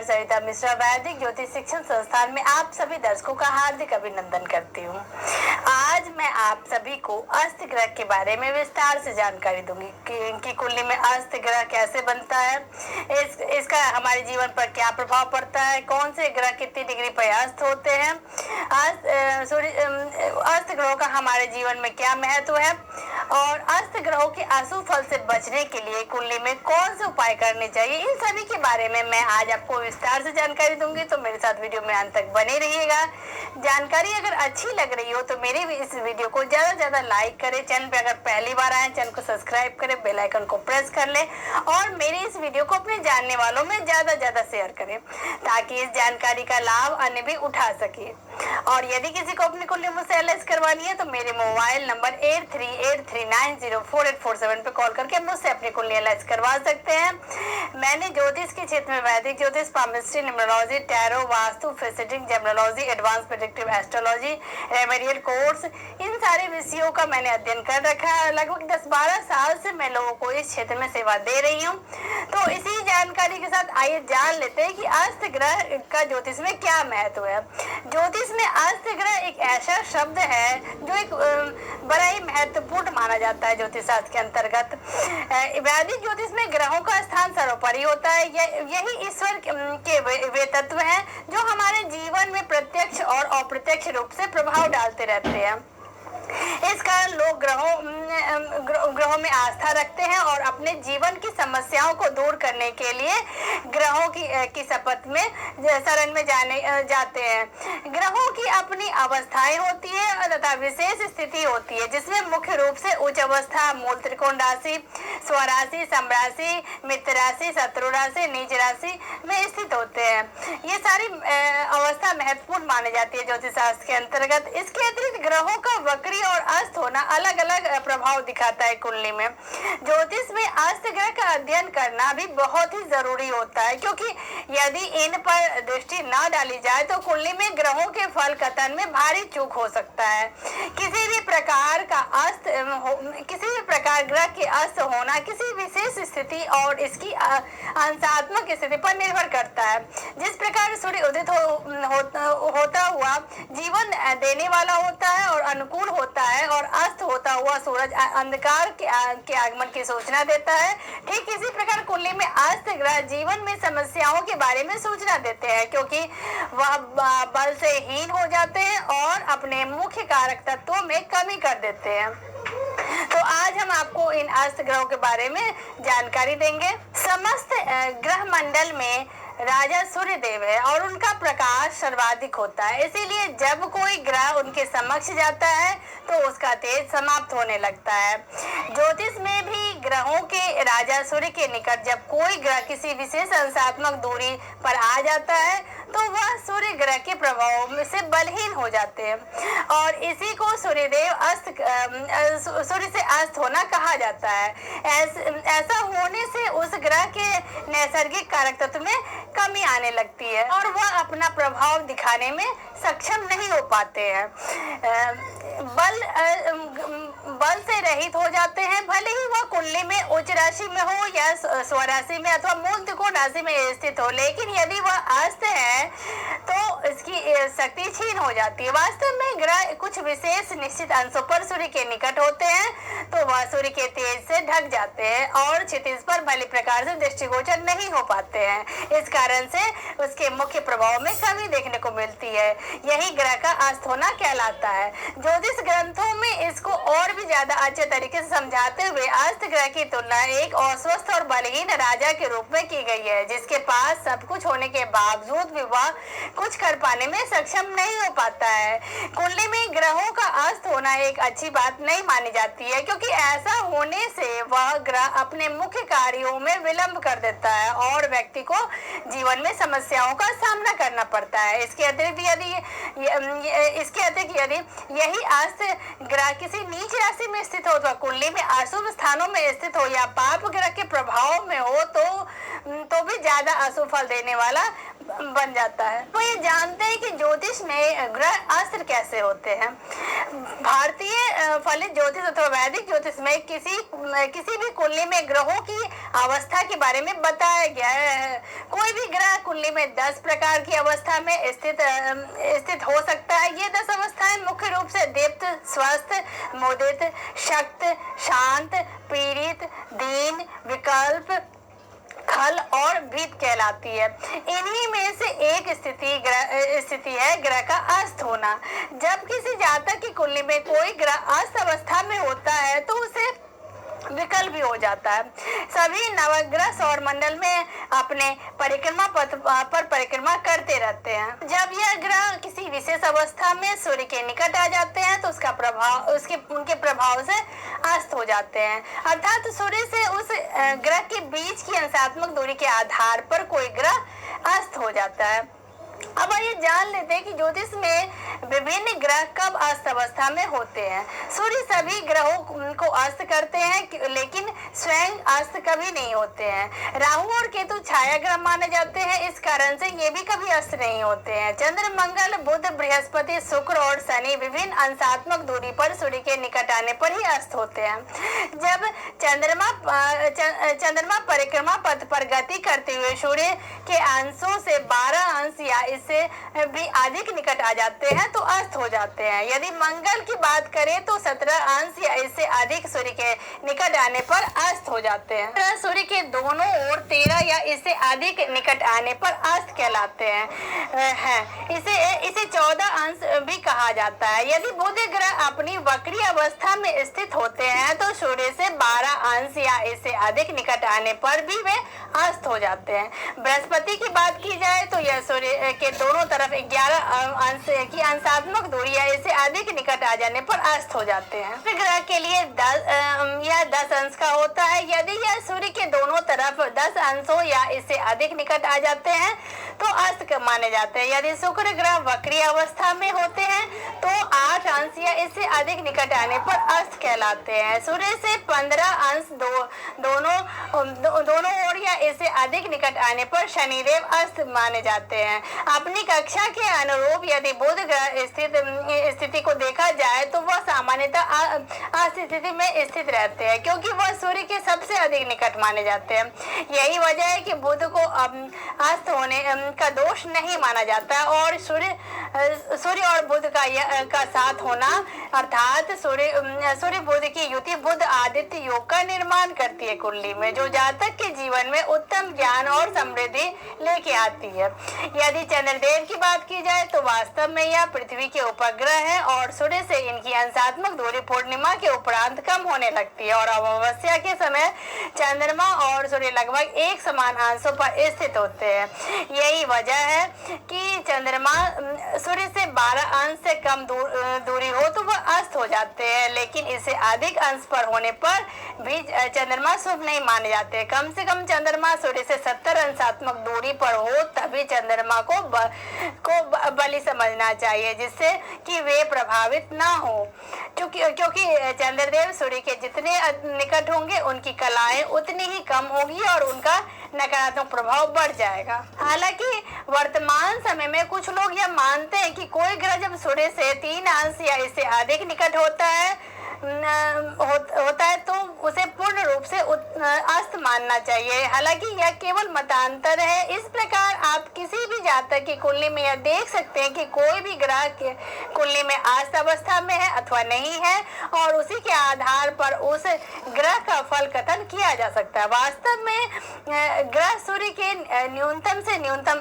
सरिता मिश्रा वैदिक ज्योतिष शिक्षण संस्थान में आप सभी दर्शकों का हार्दिक अभिनंदन करती हूँ। आज मैं आप सभी को अस्त ग्रह के बारे में विस्तार से जानकारी दूंगी कि कुंडली में अस्त ग्रह कैसे बनता है, इसका हमारे जीवन पर क्या प्रभाव पड़ता है, कौन से ग्रह कितनी डिग्री पर अस्त होते हैं, अस्त ग्रहों का हमारे जीवन में क्या महत्व है और अस्त ग्रहों के अशुभ फल से बचने के लिए कुंडली में कौन से उपाय करने चाहिए, इन सभी के बारे में मैं आज आपको विस्तार से जानकारी दूंगी। तो मेरे साथ वीडियो में अंत तक बने रहिएगा। जानकारी अगर अच्छी लग रही हो तो मेरी इस वीडियो को ज्यादा से ज्यादा लाइक करें। चैनल पे अगर पहली बार आए चैनल को सब्सक्राइब करें, बेल आइकन को प्रेस कर लें और मेरी इस वीडियो को अपने जानने वालों में ज्यादा शेयर करें ताकि इस जानकारी का लाभ अन्य भी उठा सके। और यदि किसी को अपनी कुंडली मुझसे एनालाइज करवानी है तो मेरे मोबाइल नंबर 8383904847 पे कॉल करके मुझसे अपनी कुंडली एनालाइज करवा सकते हैं। मैंने ज्योतिष के क्षेत्र में वैदिक ज्योतिष, पामिस्ट्री, न्यूमरोलॉजी, टैरो, वास्तु, फिजिटिंग, gemmology, advance predictive astrology, remedial course, इन सारे विषयों का मैंने अध्ययन कर रखा है। लगभग 10-12 साल से मैं लोगों को इस क्षेत्र में सेवा दे रही हूँ। तो इसी जानकारी के साथ आइए जान लेते हैं कि अस्त ग्रह का ज्योतिष में क्या महत्व है। ज्योतिष में अस्त ग्रह एक ऐसा शब्द है जो एक बड़ा ही महत्वपूर्ण माना जाता है ज्योतिष शास्त्र के अंतर्गत। वैदिक ज्योतिष में ग्रहों का स्थान सर्वोपरि होता है। यही ईश्वर के वे तत्व हैं जो हमारे जीवन में प्रत्यक्ष और अप्रत्यक्ष रूप से प्रभाव डालते रहते हैं। इस कारण लोग ग्रहों में आस्था रखते हैं और अपने जीवन की समस्याओं को दूर करने के लिए ग्रहों की शपथ में शरण में जाते हैं। ग्रहों की अपनी अवस्थाएं होती है तथा विशेष स्थिति होती है जिसमें मुख्य रूप से उच्च अवस्था, मूल त्रिकोण राशि, स्वराशि, समराशि, मित्र राशि, शत्रु राशि, नीच राशि में स्थित होते हैं। ये सारी अवस्था महत्वपूर्ण मानी जाती है ज्योतिष शास्त्र के अंतर्गत। इसके अतिरिक्त ग्रहों का वक्री और अस्त होना अलग अलग प्रभाव दिखाता है कुंडली में। ज्योतिष में अस्त ग्रह का अध्ययन करना भी बहुत ही जरूरी होता है क्योंकि यदि इन पर दृष्टि न डाली जाए तो कुंडली में ग्रहों के फल कथन में भारी चूक हो सकता है। किसी भी प्रकार ग्रह के अस्त होना किसी विशेष स्थिति और इसकी अंशात्मक स्थिति पर निर्भर करता है। जिस प्रकार सूर्य उदित होता हुआ जीवन देने वाला होता है और अनुकूल होता है और अस्त होता हुआ सूरज अंधकार के आगमन की सूचना देता है, ठीक इसी प्रकार कुंडली में अस्त ग्रह जीवन में समस्याओं के बारे में सूचना देते हैं क्योंकि वह बल से हीन हो जाते हैं और अपने मुख्य कारक तत्वों में कमी कर देते हैं। तो आज हम आपको इन अस्त ग्रहों के बारे में जानकारी देंगे। समस्त ग्रह मंडल में राजा सूर्य देव है और उनका प्रकाश सर्वाधिक होता है, इसीलिए जब कोई ग्रह उनके समक्ष जाता है तो उसका तेज समाप्त होने लगता है। ज्योतिष में भी ग्रहों के राजा सूर्य के निकट जब कोई ग्रह किसी विशेष अंशात्मक दूरी पर आ जाता है तो वह सूर्य ग्रह के प्रभाव से बलहीन हो जाते हैं और इसी को सूर्य से अस्त होना कहा जाता है। ऐसा होने से उस ग्रह के नैसर्गिक कारक तत्व में कमी आने लगती है और वह अपना प्रभाव दिखाने में सक्षम नहीं हो पाते हैं। बल से रहित हो जाते हैं, भले ही वह कुंडली में उच्च राशि में हो या स्वराशि में अथवा मूल त्रिकोण राशि में स्थित हो, लेकिन यदि वह अस्त है तो इसकी शक्ति छीन हो जाती है। वास्तव में ग्रह कुछ विशेष निश्चित अंशों पर सूर्य के निकट होते हैं तो वह सूर्य के तेज से ढक जाते हैं और क्षितिज पर भली प्रकार से दृष्टिगोचर नहीं हो पाते हैं। इस कारण से उसके मुख्य प्रभाव में कमी देखने को मिलती है। यही ग्रह का अस्त होना कहलाता है। ज्योतिष ग्रंथों में इसको और भी ज्यादा अच्छे तरीके से समझाते हुए अस्त ग्रह की तुलना एक अस्वस्थ और बलहीन राजा के रूप में की गई है जिसके पास सब कुछ होने के बावजूद भी वह कुछ कर पाने में सक्षम नहीं हो पाता है। कुंडली में ग्रहों का अस्त होना एक अच्छी बात नहीं मानी जाती है क्योंकि ऐसा होने से वह ग्रह अपने मुख्य कार्यों में विलंब कर देता है और व्यक्ति को जीवन में समस्याओं का सामना करना पड़ता है। इसके अतिरिक्त यदि यही अस्त ग्रह किसी नीच राशि में स्थित हो तो कुंडली में अशुभ स्थानों में स्थित हो या पाप ग्रह के प्रभाव में हो तो भी ज्यादा अशुभ फल देने वाला बन जाता है। तो ये जानते हैं कि ज्योतिष में ग्रह अस्त्र कैसे होते हैं। भारतीय फलित ज्योतिष अथवा वैदिक ज्योतिष में किसी भी कुंडली में ग्रहों की अवस्था के बारे में बताया गया है। कोई भी ग्रह कुंडली में 10 प्रकार की अवस्था में स्थित हो सकता है। ये 10 अवस्थाएं मुख्य रूप से दीप्त, स्वस्थ, मुदित, शक्त, शांत, पीड़ित, दीन, विकल्प, खल और भीत कहलाती है। इन्हीं में से एक स्थिति है ग्रह का अस्त होना। जब किसी जातक की कुंडली में कोई ग्रह अस्त अवस्था में होता है तो उसे विकल्प भी हो जाता है। सभी नवग्रह सौर मंडल में अपने परिक्रमा पथ पर परिक्रमा करते रहते हैं। जब यह ग्रह किसी विशेष अवस्था में सूर्य के निकट आ जाते हैं तो उनके प्रभाव से अस्त हो जाते हैं, अर्थात सूर्य से उस ग्रह के बीच की अंशात्मक दूरी के आधार पर कोई ग्रह अस्त हो जाता है। अब आइए जान लेते हैं कि ज्योतिष में विभिन्न ग्रह कब अस्त अवस्था में होते हैं। सूर्य सभी ग्रहों को अस्त करते हैं लेकिन स्वयं अस्त कभी नहीं होते हैं। राहु और केतु छाया ग्रह माने जाते हैं, इस कारण से ये भी कभी अस्त नहीं होते हैं। चंद्र, मंगल, बुध, बृहस्पति, शुक्र और शनि विभिन्न अंशात्मक दूरी पर सूर्य के निकट आने पर ही अस्त होते हैं। जब चंद्रमा परिक्रमा पथ पर गति करते हुए सूर्य के अंशों से 12 अंश या इससे भी अधिक निकट आ जाते हैं तो अस्त हो जाते हैं। यदि मंगल की बात करें तो 17 अंश या इससे अधिक सूर्य के निकट आने पर अस्त हो जाते हैं। सूर्य के दोनों ओर 13 या इससे अधिक निकट आने पर अस्त कहलाते हैं। इसे 14 अंश भी कहा जाता है। यदि बुध ग्रह अपनी वक्री अवस्था में स्थित होते हैं तो सूर्य से 12 अंश या इससे अधिक निकट आने पर भी वे अस्त हो जाते हैं। बृहस्पति की बात की जाए तो यह सूर्य के दोनों तरफ 11 अंश की अंशात्मक दूरी या इससे अधिक निकट आ जाने पर अस्त हो जाते हैं। ग्रह के लिए 10 अंश का होता है। यदि यह सूर्य के दोनों तरफ 10 अंशों या इससे अधिक निकट आ जाते हैं तो अस्त माने जाते हैं। यदि शुक्र ग्रह वक्री अवस्था में होते हैं तो 8 अंश या इससे अधिक निकट आने पर अस्त कहलाते हैं। सूर्य से 15 अंश दोनों ओर या इससे अधिक निकट आने पर शनिदेव अस्त माने जाते हैं। अपनी कक्षा के अनुरूप यदि बुध ग्रह स्थिति को देखा जाए तो वह सामान्यतः अस्त स्थिति में स्थित रहते हैं क्योंकि वह सूर्य के सबसे अधिक निकट माने जाते हैं। यही वजह है कि बुध को अस्त होने का दोष नहीं माना जाता और सूर्य और बुध का साथ होना अर्थात सूर्य बुध की युति बुध आदित्य योग का निर्माण करती है कुंडली में, जो जातक के जीवन में उत्तम ज्ञान और समृद्धि लेके आती है। यदि चंद्रदेव की बात की जाए तो वास्तव में यह पृथ्वी के उपग्रह है और सूर्य से इनकी अंशात्मक दूरी पूर्णिमा के उपरांत कम होने लगती है और अमावस्या के समय चंद्रमा और सूर्य लगभग एक समान अंशों पर स्थित होते हैं। यही वजह है कि चंद्रमा सूर्य से 12 अंश से कम दूरी हो तो वह अस्त हो जाते हैं, लेकिन इससे अधिक अंश पर होने पर भी चंद्रमा शुभ नहीं माने जाते। कम से कम चंद्रमा सूर्य से 70 अंशात्मक दूरी पर हो तभी चंद्रमा को बलि समझना चाहिए, जिससे कि वे प्रभावित ना हो। क्योंकि चंद्रदेव सूर्य के जितने निकट होंगे उनकी कलाएं उतनी ही कम होगी और उनका नकारात्मक प्रभाव बढ़ जाएगा। हालांकि वर्तमान समय में कुछ लोग यह मानते हैं कि कोई ग्रह जब सूर्य से 3 अंश या इससे अधिक निकट होता है तो उसे पूर्ण रूप से अस्त मानना चाहिए। हालांकि यह केवल मतांतर है। इस प्रकार आप किसी भी जातक की कुंडली में यह देख सकते हैं कि कोई भी ग्रह के कुंडली में अस्त अवस्था में है अथवा नहीं है और उसी के आधार पर उस ग्रह का फल कथन किया जा सकता है। वास्तव में ग्रह सूर्य के न्यूनतम से न्यूनतम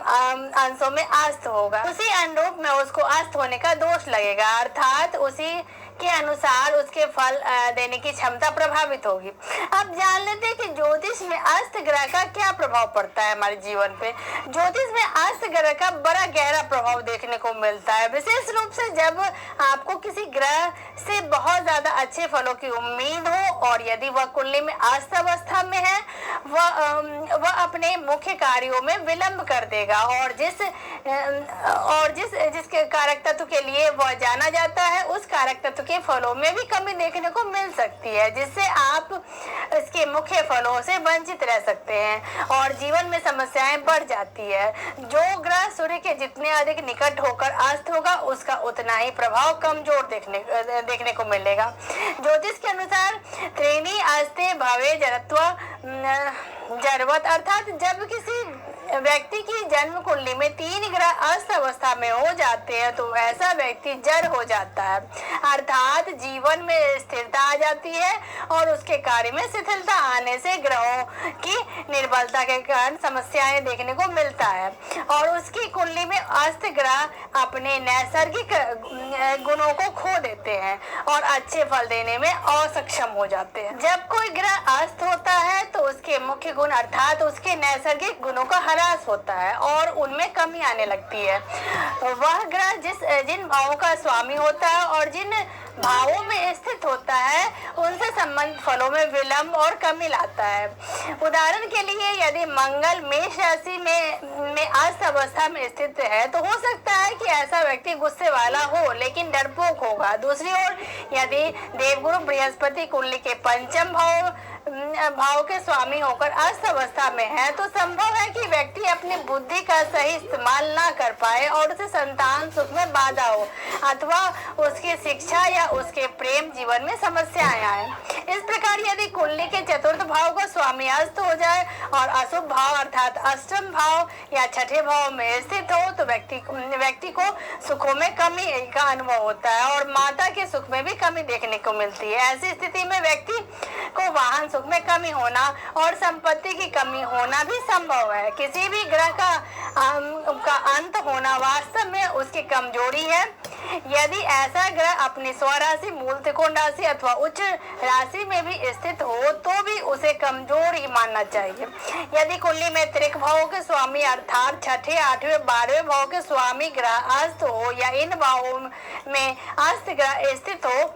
अंशों में अस्त होगा, उसी अनुरूप में उसको अस्त होने का दोष लगेगा, अर्थात उसी के अनुसार उसके फल देने की क्षमता प्रभावित होगी। अब जान लेते हैं कि ज्योतिष में अस्त ग्रह का क्या प्रभाव पड़ता है हमारे जीवन पे। ज्योतिष में अस्त ग्रह का बड़ा गहरा प्रभाव देखने को मिलता है, विशेष रूप से जब आपको किसी ग्रह से बहुत ज्यादा अच्छे फलों की उम्मीद हो और यदि वह कुंडली में अस्त अवस्था में है वह अपने मुख्य कार्यों में विलंब कर देगा और जिसके कारक तत्व के लिए वह जाना जाता है उस कारक तत्व के फलों में भी कमी देखने को मिल सकती है, जिससे आप इसके मुख्य फलों से वंचित रह सकते हैं और जीवन में समस्याएं बढ़ जाती है। जो ग्रह सूर्य के जितने अधिक निकट होकर अस्त होगा उसका उतना ही प्रभाव कमजोर देखने को मिलेगा। ज्योतिष के अनुसार त्रीणी अस्ते भवे जरत्व जरूरत, अर्थात जब किसी व्यक्ति की जन्म कुंडली में 3 ग्रह अस्त अवस्था में हो जाते हैं तो ऐसा व्यक्ति जड़ हो जाता है, अर्थात जीवन में स्थिरता आ जाती है और उसके कार्य में शिथिलता आने से ग्रहों की निर्बलता के कारण समस्याएं देखने को मिलता है और उसकी कुंडली में अस्त ग्रह अपने नैसर्गिक गुणों को खो देते हैं और अच्छे फल देने में असक्षम हो जाते हैं। जब कोई ग्रह अस्त होता है तो उसके मुख्य गुण अर्थात उसके नैसर्गिक गुणों का ह्रास होता है और उनमें कमी आने लगती है। वह ग्रह जिन भावों का स्वामी होता है और जिन भावों में स्थित होता है उनसे संबंधित फलों में विलंब और कमी लाता है। उदाहरण के लिए यदि मंगल मेष राशि में अस्त अवस्था में स्थित है तो हो सकता है कि ऐसा व्यक्ति गुस्से वाला हो लेकिन डरपोक होगा। दूसरी ओर यदि देवगुरु बृहस्पति कुंडली के पंचम भाव के स्वामी होकर अस्त अवस्था में है तो संभव है कि व्यक्ति अपनी बुद्धि का सही इस्तेमाल ना कर पाए और उसे संतान सुख में बाधा हो अथवा उसकी शिक्षा या उसके प्रेम जीवन में समस्याएं आए। इस प्रकार यदि कुंडली के चतुर्थ भाव का स्वामी अस्त हो जाए और अशुभ भाव अर्थात अष्टम भाव या छठे भाव में स्थित हो तो व्यक्ति को सुखों में कमी का अनुभव होता है और माता के सुख में भी कमी देखने को मिलती है। ऐसी स्थिति में व्यक्ति को वाहन सुख में कमी होना और संपत्ति की कमी होना भी संभव है। किसी भी ग्रह का अंत होना वास्तव में उसकी कमजोरी है। यदि ऐसा ग्रह अपनी स्वराशि मूल त्रिकोण राशि अथवा उच्च राशि में भी स्थित हो तो भी उसे कमजोर ही मानना चाहिए। यदि कुंडली में त्रिक भावों के स्वामी अर्थात छठे, 8वें, 12वें भाव के स्वामी ग्रह अस्त हो या इन भावों में अस्त ग्रह स्थित हो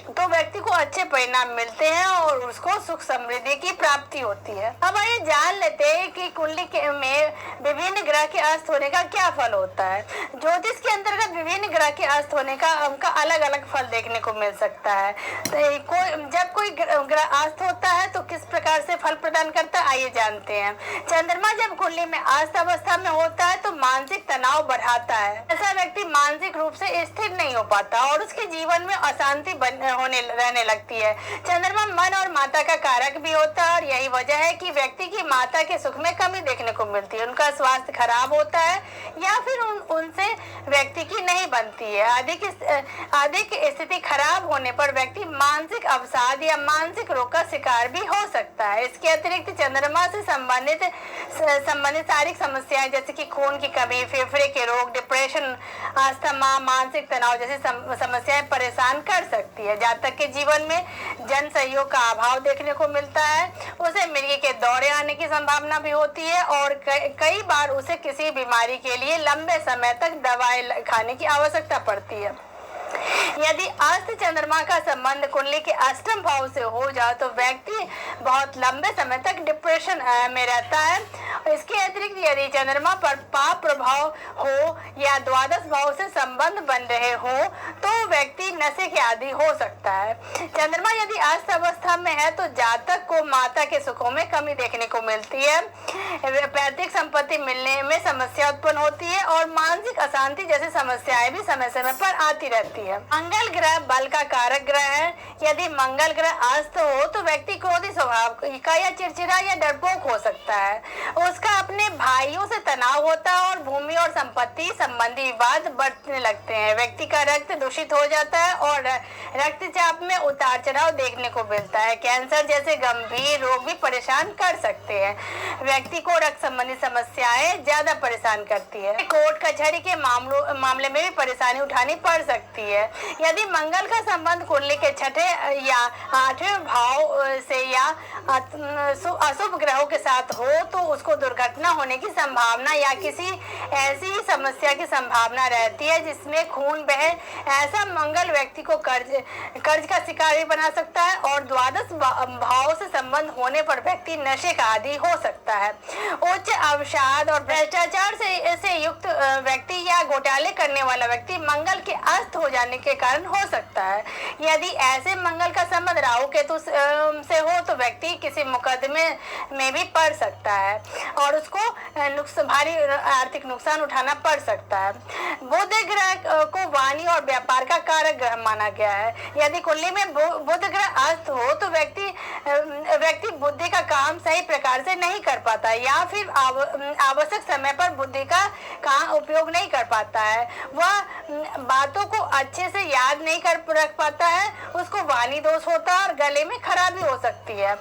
तो व्यक्ति को अच्छे परिणाम मिलते हैं और उसको सुख समृद्धि की प्राप्ति होती है। अब आइए जान लेते हैं कि कुंडली में विभिन्न ग्रह के अस्त होने का क्या फल होता है। ज्योतिष के अंतर्गत विभिन्न ग्रह के अस्त होने का उनका अलग अलग फल देखने को मिल सकता है। जब कोई ग्रह अस्त होता है तो किस प्रकार से फल प्रदान करता है आइए जानते हैं। चंद्रमा जब कुंडली में अस्त अवस्था में होता है तो मानसिक तनाव बढ़ाता है। ऐसा व्यक्ति मानसिक रूप से स्थिर नहीं हो पाता और उसके जीवन में अशांति रहने लगती है। चंद्रमा मन और माता का कारक भी होता है और यही वजह है कि व्यक्ति की माता के सुख में कमी देखने को मिलती है। उनका स्वास्थ्य खराब होता है या फिर उनसे व्यक्ति की नहीं बनती है। अधिक स्थिति खराब होने पर व्यक्ति मानसिक अवसाद या मानसिक रोग का शिकार भी हो सकता है। इसके अतिरिक्त चंद्रमा से संबंधित शारीरिक समस्याएं जैसे कि खून की कमी, फेफड़े के रोग, डिप्रेशन, अस्थमा, मानसिक तनाव जैसी समस्याएं परेशान कर सकती है। जातक के जीवन में जन सहयोग का अभाव देखने को मिलता है। उसे मिर्गी के दौरे आने की संभावना भी होती है और कई बार उसे किसी बीमारी के लिए लंबे समय तक दवाई खाने की आवश्यकता पड़ती है। यदि अस्त चंद्रमा का संबंध कुंडली के अष्टम भाव से हो जाए तो व्यक्ति बहुत लंबे समय तक डिप्रेशन में रहता है। इसके अतिरिक्त यदि चंद्रमा पर पाप प्रभाव हो या द्वादश भाव से संबंध बन रहे हो तो व्यक्ति नशे के आदी हो सकता है। चंद्रमा यदि अस्त अवस्था में है तो जातक को माता के सुखों में कमी देखने को मिलती है। पैतृक संपत्ति मिलने में समस्या उत्पन्न होती है और मानसिक अशांति जैसी समस्याएं भी समय समय पर आती रहती है। मंगल ग्रह बल का कारक ग्रह है। यदि मंगल ग्रह अस्त हो तो व्यक्ति क्रोधी स्वभाव का या चिड़चिड़ा या डरपोक हो सकता है। उसका अपने भाइयों से तनाव होता है और भूमि और संपत्ति संबंधी विवाद बढ़ने लगते हैं। व्यक्ति का रक्त दूषित हो जाता है और रक्तचाप में उतार चढ़ाव देखने को मिलता है। कैंसर जैसे गंभीर रोग भी परेशान कर सकते हैं। व्यक्ति को रक्त संबंधी समस्याएं ज्यादा परेशान करती है। कोर्ट कचहरी के मामले में भी परेशानी उठानी पड़ सकती है। यदि मंगल का संबंध कुंडली के छठे या 8वें भाव से या अशुभ ग्रहों के साथ हो तो उसको दुर्घटना होने की संभावना या किसी ऐसी समस्या की संभावना रहती है जिसमें खून बहे। ऐसा मंगल व्यक्ति को कर्ज का शिकार भी बना सकता है और द्वादश भाव से संबंध होने पर व्यक्ति नशे का आदी हो सकता है। उच्च अवसाद और भ्रष्टाचार से युक्त व्यक्ति या घोटाले करने वाला व्यक्ति मंगल के अस्त हो जाने के कारण हो सकता है। यदि ऐसे मंगल का संबंध राहु केतु से हो तो व्यक्ति किसी मुकदमे में भी पड़ सकता है। और उसको भारी आर्थिक नुकसान उठाना पड़ सकता है। बुध ग्रह को वाणी और व्यापार का कारक ग्रह माना गया है। यदि कुंडली में बुध ग्रह अस्त हो तो व्यक्ति बुद्धि का काम सही प्रकार से नहीं कर पाता या फिर आवश्यक समय पर बुद्धि का उपयोग नहीं कर पाता है। वह बातों को अच्छे से याद नहीं कर रख पाता है, उसको वाणी दोष होता है और गले में खराबी हो सकती है।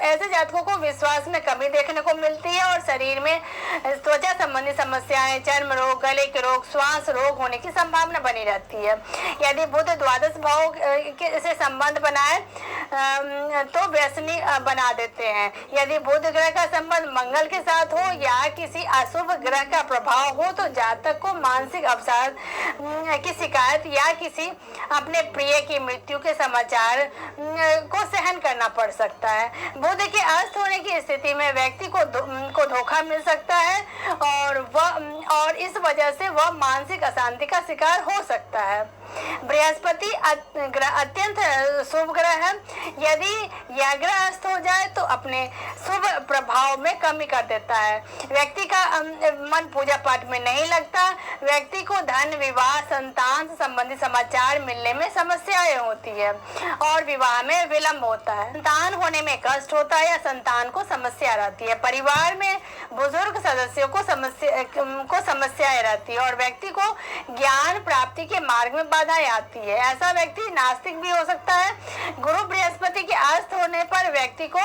ऐसे जातकों को विश्वास में कमी देखने को मिलती है और शरीर में त्वचा संबंधी समस्याएं, चर्म रोग, गले के रोग, श्वास रोग होने की संभावना बनी रहती है। यदि बुध द्वादश भाव से संबंध बनाए तो व्यसनी बना देते हैं। यदि बुध ग्रह का संबंध मंगल के साथ हो या किसी अशुभ ग्रह का प्रभाव हो तो जातक को मानसिक अवसाद की शिकायत या किसी अपने प्रिय की मृत्यु के समाचार को सहन करना पड़ सकता है। बुध के अस्त होने की स्थिति में व्यक्ति को धोखा मिल सकता है और इस वजह से वह मानसिक अशांति का शिकार हो सकता है। बृहस्पति अत्यंत शुभ ग्रह है। यदि यह ग्रह अस्त हो जाए तो अपने शुभ प्रभाव में कमी कर देता है। व्यक्ति का मन पूजा पाठ में नहीं लगता। व्यक्ति को धन, विवाह, संतान संबंधी समाचार मिलने में समस्याएं होती है और विवाह में विलंब होता है। संतान होने में कष्ट होता है या संतान को समस्या रहती है। परिवार में बुजुर्ग सदस्यों को समस्याएं रहती है और व्यक्ति को ज्ञान प्राप्ति के मार्ग में बाधाएं आती है। ऐसा व्यक्ति नास्तिक भी हो सकता है। गुरु बृहस्पति के अस्त होने पर व्यक्ति को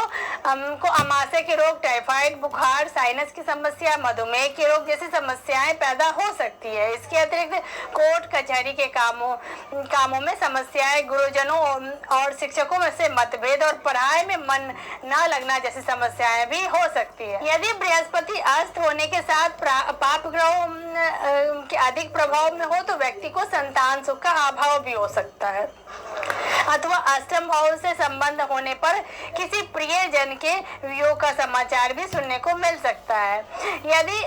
अमाशय के रोग, टाइफाइड बुखार, साइनस की समस्या, मधुमेह के रोग जैसी समस्याएं पैदा हो सकती है। इसके अतिरिक्त कोर्ट कचहरी के कामों में समस्याएं, गुरुजनों और शिक्षकों में से मतभेद और पढ़ाई में मन न लगना जैसी समस्याएं भी हो सकती है। यदि बृहस्पति अस्त होने के साथ पाप ग्रहों के अधिक प्रभाव में हो तो व्यक्ति को संतान सुख का अभाव भी हो सकता है अथवा अष्टम भाव से संबंध होने पर किसी प्रिय जन के वियोग का समाचार भी सुनने को मिल सकता है। यदि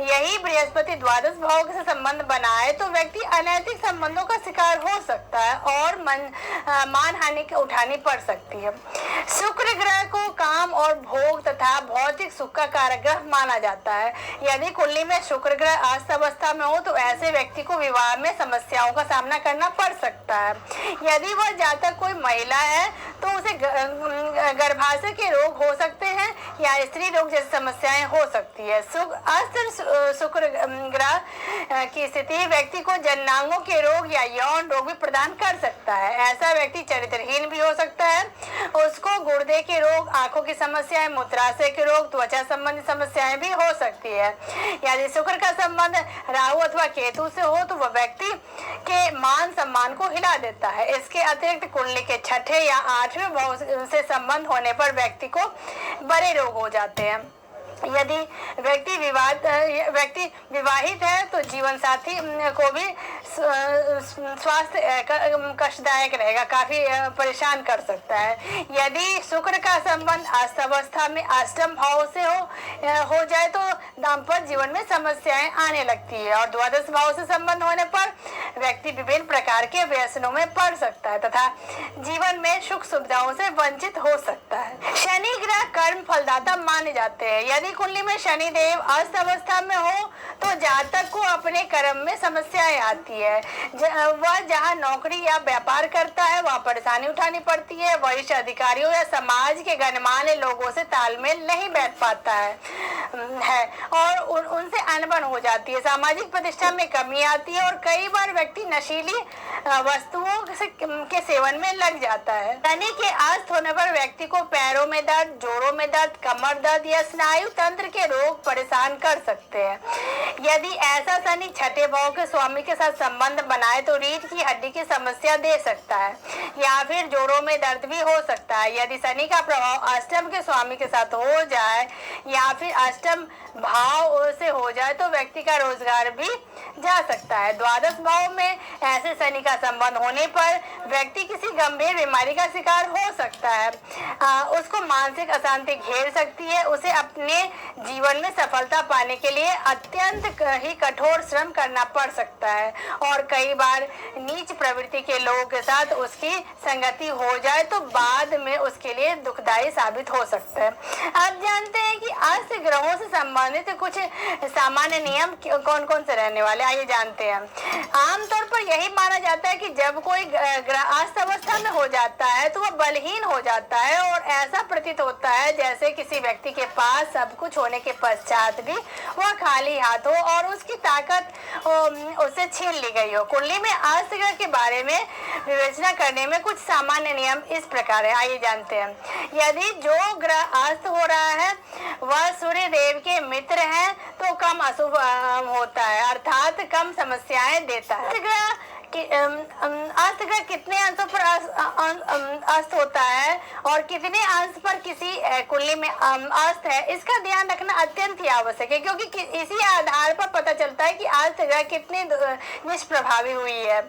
यही बृहस्पति द्वादश भाव से संबंध बनाए तो व्यक्ति अनैतिक संबंधों का शिकार हो सकता है और मान हानि उठानी पड़ सकती है। शुक्र ग्रह को काम और भोग तथा भौतिक सुख का कारक ग्रह माना जाता है। यदि कुंडली में शुक्र ग्रह अस्त अवस्था में हो तो ऐसे व्यक्ति को विवाह में समस्याओं का सामना करना पड़ सकता है। यदि वह जातक कोई महिला है तो उसे गर्भाशय के रोग हो सकते हैं या स्त्री रोग जैसी समस्याएं हो सकती है। अस्त शुक्र ग्रह की स्थिति व्यक्ति को जननांगों के रोग या यौन रोग भी प्रदान कर सकता है। ऐसा व्यक्ति चरित्रहीन भी हो सकता है। उसको गुर्दे के रोग, आंखों की समस्याएं, मूत्राशय के रोग, त्वचा संबंधी समस्याएं भी हो सकती है। यदि शुक्र का संबंध राहु अथवा केतु से हो तो वह व्यक्ति के मान सम्मान को हिला देता है। इसके अतिरिक्त कुंडली के छठे या आठवें भाव से संबंध होने पर व्यक्ति को बड़े रोग हो जाते हैं। यदि व्यक्ति विवाहित है तो जीवन साथी को भी स्वास्थ्य कष्टदायक रहेगा, काफी परेशान कर सकता है। यदि शुक्र का संबंध अस्त अवस्था में अष्टम भाव से हो जाए तो दाम्पत्य जीवन में समस्याएं आने लगती है और द्वादश भाव से संबंध होने पर व्यक्ति विभिन्न प्रकार के व्यसनों में पड़ सकता है तथा जीवन में सुख सुविधाओं से वंचित हो सकता है। शनि ग्रह कर्म फलदाता माने जाते हैं। यदि कुंडली में शनि देव अस्त अवस्था में हो तो जातक को अपने कर्म में समस्याएं आती है। वह जहां नौकरी या व्यापार करता है वहां परेशानी उठानी पड़ती है। वरिष्ठ अधिकारियों या समाज के गणमान्य लोगों से तालमेल नहीं बैठ पाता है और उनसे अनबन हो जाती है। सामाजिक प्रतिष्ठा में कमी आती है और कई बार व्यक्ति नशीली वस्तुओं के सेवन में लग जाता है। शनि के अस्त होने पर व्यक्ति को पैरों में दर्द, जोड़ों में दर्द, कमर दर्द या स्नायु तंत्र के रोग परेशान कर सकते हैं। यदि ऐसा शनि छठे भाव के स्वामी के साथ संबंध बनाए तो रीढ़ की हड्डी की समस्या दे सकता है या फिर जोड़ों में दर्द भी हो सकता है। यदि शनि का प्रभाव अष्टम के स्वामी के साथ हो जाए या फिर अष्टम भाव से हो जाए तो व्यक्ति का रोजगार भी जा सकता है। द्वादश भाव में ऐसे शनि का संबंध होने पर व्यक्ति किसी गंभीर बीमारी का शिकार हो सकता है। उसको मानसिक अशांति घेर सकती है। उसे अपने जीवन में सफलता पाने के लिए अत्यंत ही कठोर श्रम करना पड़ सकता है और कई बार नीच प्रवृत्ति के लोगों के साथ उसकी संगति हो जाए तो बाद में उसके लिए दुखदायी साबित हो सकता है। आप जानते हैं कि आज से ग्रहों से संबंधित कुछ सामान्य नियम कौन कौन से रहने वाले, आइए जानते हैं। आमतौर पर यही माना जाता है कि जब कोई ग्रह अस्त अवस्था में हो जाता है तो वह बलहीन हो जाता है और ऐसा प्रतीत होता है जैसे किसी व्यक्ति के पास सब कुछ होने के पश्चात भी वह खाली हाथ हो और उसकी ताकत उससे छीन ली गई हो। कुंडली में अस्त ग्रह के बारे में विवेचना करने में कुछ सामान्य नियम इस प्रकार है, आइए जानते हैं। यदि जो ग्रह अस्त हो रहा है वह सूर्य देव के मित्र हैं तो कम अशुभ होता है, अर्थात कम समस्याएं देता है। अस्त ग्रह कितने अंशों पर अस्त होता है और कितने अंश पर किसी कुंडली में अस्त है, इसका ध्यान रखना अत्यंत ही आवश्यक है, क्योंकि इसी आधार पर पता चलता है कि अस्त ग्रह कितनी निष्प्रभावी हुई है।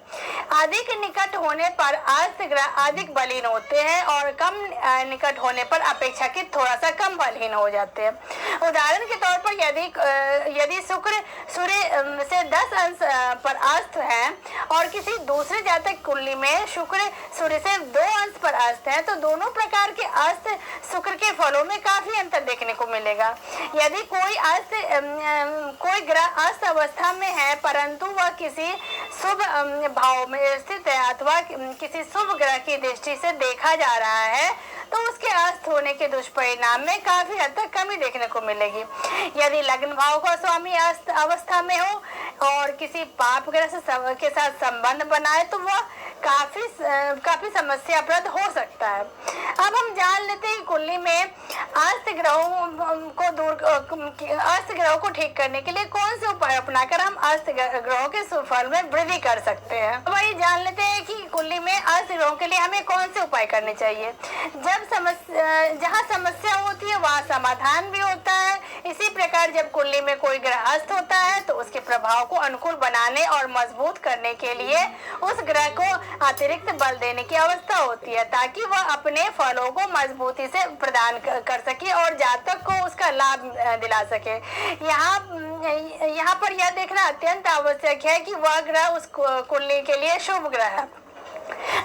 अधिक निकट होने पर अस्त ग्रह अधिक बलहीन होते हैं और कम निकट होने पर अपेक्षाकृत थोड़ा सा कम बलहीन हो जाते हैं। उदाहरण के तौर पर यदि शुक्र सूर्य से 10 अंश पर अस्त है और किसी दूसरे जातक कुंडली में शुक्र सूर्य से 2 अंश पर अस्त है तो दोनों प्रकार के अस्त शुक्र के फलों में काफी अंतर देखने को मिलेगा। यदि कोई ग्रह अस्त अवस्था में है परंतु वह किसी शुभ भाव में स्थित है अथवा किसी शुभ ग्रह की दृष्टि से देखा जा रहा है तो उसके अस्त होने के दुष्परिणाम में काफी हद तक कमी देखने को मिलेगी। यदि लग्न भाव का स्वामी अस्त अवस्था में हो और किसी पाप ग्रह के साथ संबंध बनाए तो वह काफी समस्याप्रद हो सकता है। अब हम जान लेते हैं कुंडली में अस्त ग्रहों को ठीक करने के लिए कौन से उपाय अपनाकर हम अस्त ग्रहों के सुफल में वृद्धि कर सकते हैं। वही जान लेते हैं कि कुंडली में अस्त ग्रहों के लिए हमें कौन से उपाय करने चाहिए। जहाँ समस्या होती है वहाँ समाधान भी होता है। इसी प्रकार जब कुंडली में कोई ग्रह अस्त होता है तो उसके प्रभाव को अनुकूल बनाने और मजबूत करने के लिए उस ग्रह को अतिरिक्त बल देने की अवस्था होती है ताकि वह अपने फलों को मजबूती से प्रदान कर सके और जातक को उसका लाभ दिला सके। यहाँ पर यह देखना अत्यंत आवश्यक है कि वह ग्रह उस कुंडली के लिए शुभ ग्रह है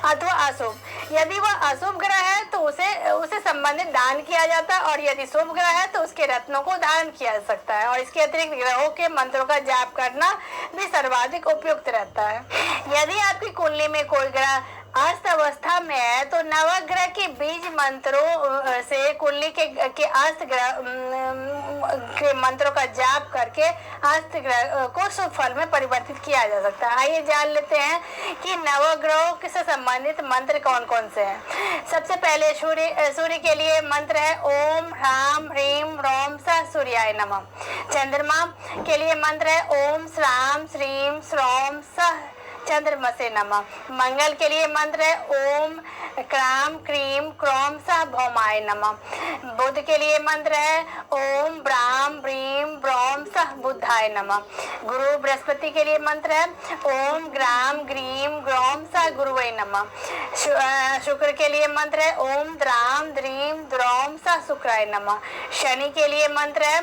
अथवा अशुभ। यदि वह अशुभ ग्रह है तो उसे संबंधित दान किया जाता है और यदि शुभ ग्रह है तो उसके रत्नों को दान किया जा सकता है और इसके अतिरिक्त ग्रहों के मंत्रों का जाप करना भी सर्वाधिक उपयुक्त रहता है। यदि आपकी कुंडली में कोई ग्रह अस्त अवस्था में है तो नवग्रह के बीज मंत्रों से कुंडली के अस्त ग्रह के मंत्रों का जाप करके अस्त ग्रह को शुभ फल में परिवर्तित किया जा सकता है। आइए जान लेते हैं कि नवग्रहों से संबंधित मंत्र कौन कौन से हैं। सबसे पहले सूर्य के लिए मंत्र है ओम ह्राम ह्रीम ह्रौम स सूर्याय नमः। चंद्रमा के लिए मंत्र है ओम श्राम श्रीम श्रौम स चंद्रमसे नमः। मंगल के लिए मंत्र है ओम क्राम क्रीम क्रोम सह भौमाय नमः। बुध के लिए मंत्र है ओम ब्राम ब्रीम ब्रौम सह बुद्धाय नमः। गुरु बृहस्पति के लिए मंत्र है ओम ग्राम ग्रीम ग्रौम सह गुरुवे नमः। शुक्र के लिए मंत्र है ओम द्राम द्रीम द्रौम सह शुक्राय नमः। शनि के लिए मंत्र है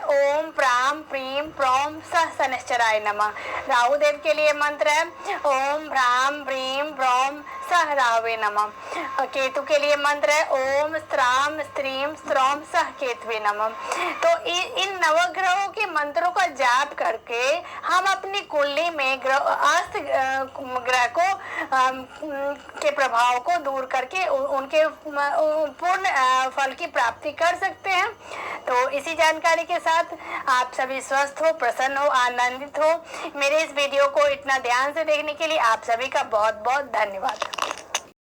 ओम प्राम प्रीम प्रौम सह शनिश्चराय नमः। राहु देव के लिए मंत्र है ओम भ्राम ब्रीम ब्रौम सह राहवे नमः। केतु के लिए मंत्र है ओम स्त्राम स्त्रीम स्त्रौम सह केतवे नमः। तो इन नवग्रहों के मंत्रों का जाप करके हम अपनी कुंडली में अस्त ग्रह को के प्रभाव को दूर करके उनके पूर्ण फल की प्राप्ति कर सकते हैं। तो इसी जानकारी के साथ आप सभी स्वस्थ हो, प्रसन्न हो, आनंदित हो। मेरे इस वीडियो को इतना ध्यान से देखने के लिए आप सभी का बहुत बहुत धन्यवाद।